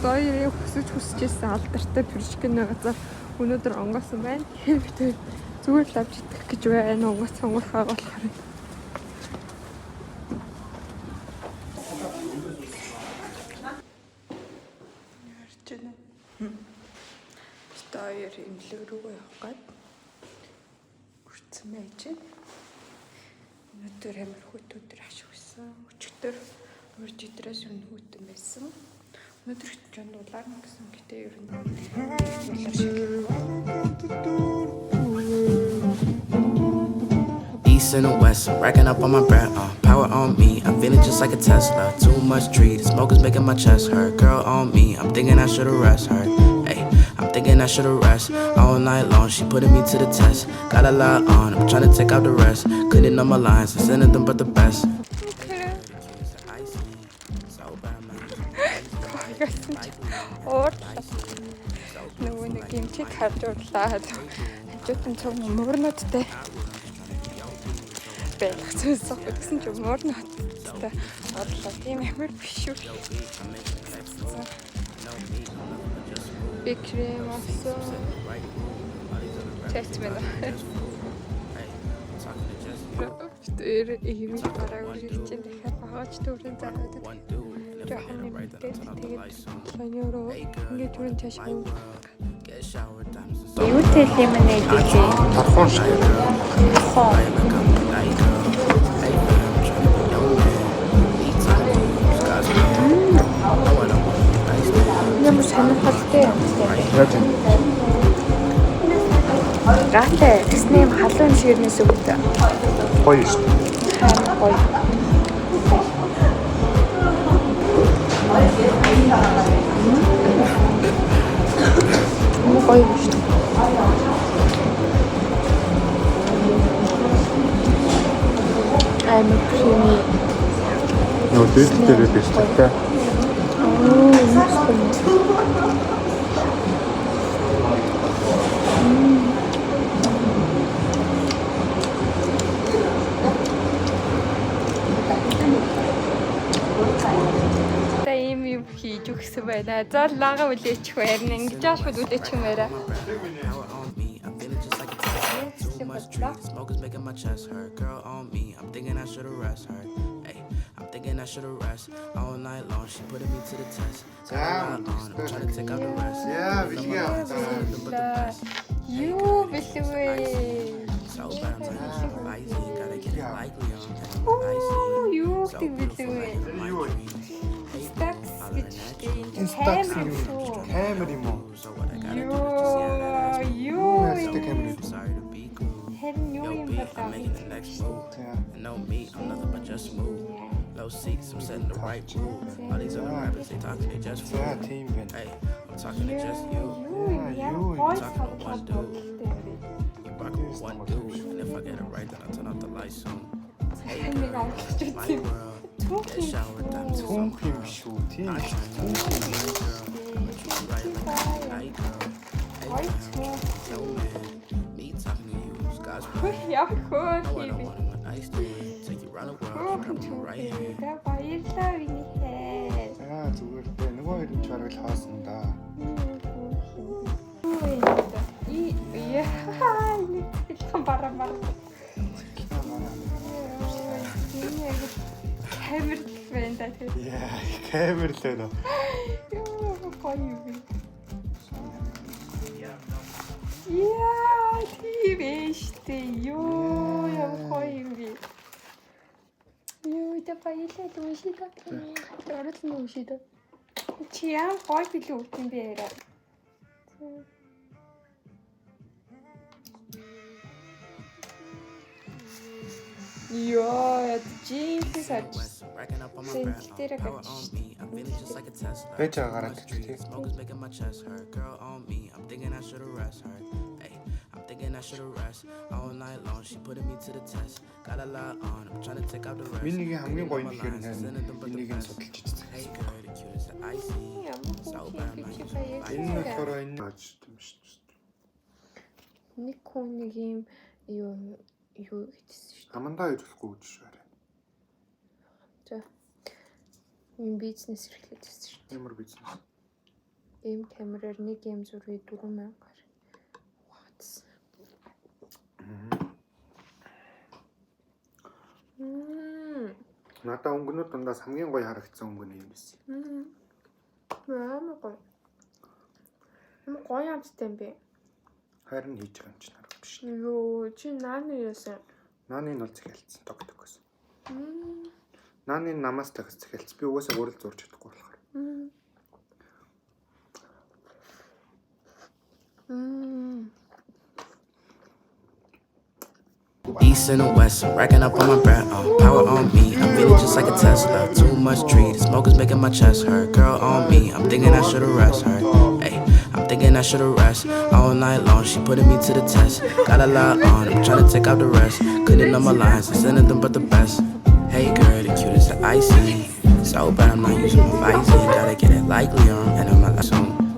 Хоёрын хүсэжсэн алдартай пирожкины газар өнөөдөр онгосон байна. Тэгэхээр зүгээр л авч идэх гэж байна. Онгоц сонгохаа болохоор. Хоёр имлэг рүүгээ явах гээд хүрсэн байж байна. Өнөөдөр амар хөтөдөр ашигсан. Өчигдөр урд идрээс өмнө хөтөн байсан. Өнөөдөр ч дулаарна гэсэн гэтээ ер нь East and the west, racking up on my breath, power on me, I'm feeling just like a Tesla. Too much tree, the smoke is making my chest hurt. Girl on me, I'm thinking I should've rest her. Hey, I'm thinking I should've rest all night long. She putting me to the test. Got a lot on, I'm trying to take out the rest. Couldn't know my lines, I'm sending them but the best. Нөгөө нэг гимчиг хавжууллаа. Хажуутан цог мөрнөдтэй. Бэлгцсэн гэсэн ч мөрнөдтэй. Орлоо тийм амар биш үү. Би крем авсан. Тест мэн. Тэр ийм бараг үргэлжлэн дахиад багаж төрөн заагаад. Жохон нэмэгдээд тэгээд саньороо ингээд түрэн цааш явж. Юутэй лимонад ичээ. Тархун шай. Ямар сонирхолтой юм бэ? Гаатай тэсний халуун ширнээс өгдөө. Гоё шүү дээ. Харин гоё. Гоё шүү дээ. I'm creamy. Нөө дээлтэй бэстэй. Хийж өгсөн байна. За лага үлээчих байна. Ингэж аашгүй үлээчих юм байна. Smoke is making my chest hurt. Girl on me, I'm thinking I should've rest her. Hey, I'm thinking I should've rest all night long. She putting me to the test. I'm trying to take out the rest. Yeah, бэлгээ. Юу бэлгүй. So bad, I'm like, gotta get it likely on. Юу гэдэг бэлгүй. Юу вэ? Стакс гэж Instax юу? Камер юм уу? Юу камер. харин юу юм бэ? No me, I'm nothing but just smooth. Low seats, I'm setting the right mood. All these other rappers, they talking, they just fool. За тийм байна. Hey, I'm talking to just you. Юу Talking to one dude. You rockin' with one dude. And if I get it right, then I'll turn off the lights soon. Hey, girl, my world. That shower time to Түнх юм шүү. Тийм шүү. right like a night girl. Hey, no man. Me talking to you, God's plan. Яах вэ? No, I don't want him a nice day. Take you around the world, keep him right here. Баярлалаа минийхээ. Аа зүгээр дээ. Нөгөө хоёр нь чарвал хаасан да. Илхэн бараа. Камер байна да тэр. Яа, камер л байна. Юу гоё юм. Яа, тийм ээ. Юу яа гоё юм бэ. Юу тэ баялаа дүүшида. Орол нь дүүшида. Чи яа гоё билүү юм бэ яа. Яа, Jesus аж. Сэнтэрэг аж. Бэж гараад чи. Smoke is making my chest hurt. Girl on me, I'm thinking I should've rest her. Hey, I'm thinking I should've rest all night long. She putting me to the test. Got a lot on, I'm trying to take out the rest. Миний хамгийн гоё юм хэрэг энийг нь судалж үзсэн. Hey girl, the cutest that I see. So bad, I'm like, Энэ болохоор энэ гэж юм шүү дээ. Нэг хүн нэг юм юу хийсэн шүү. Амандаа ирэхгүй гэж байна. За. Ийм бизнес эрхлээд байсан шүү. Ямар бизнес? ийм камераар нэг ийм зургийг 4,000-аар. Надаа өнгөнүүд дундаас хамгийн гоё харагдсан өнгөн юм байсан. Амар гоё. Амар гоё амттай юм бэ. Харин хийж байгаа юм чинь харах биш. Йоо, чи нааны яасан? Нааны нь бол захиалцсан тогтогоос. Нааны намаас тагс захиалц. Би угаасаа өөрөө зурж чадахгүй болохоор. East and the west, I'm racking up on my bread, power on me, I'm feeling just like a Tesla. Too much tree, the smoke is making my chest hurt. Girl on me, I'm thinking I should've rest her. Hey, I'm thinking I should've rest. All night long, she putting me to the test. Got a lot on, I'm trying to take out the rest. Couldn't know my lines, I'm sending them but the best. Hey girl, the cutest that I see. So bad I'm not using my Visine. Gotta get it like Leon, and I'm not like someone.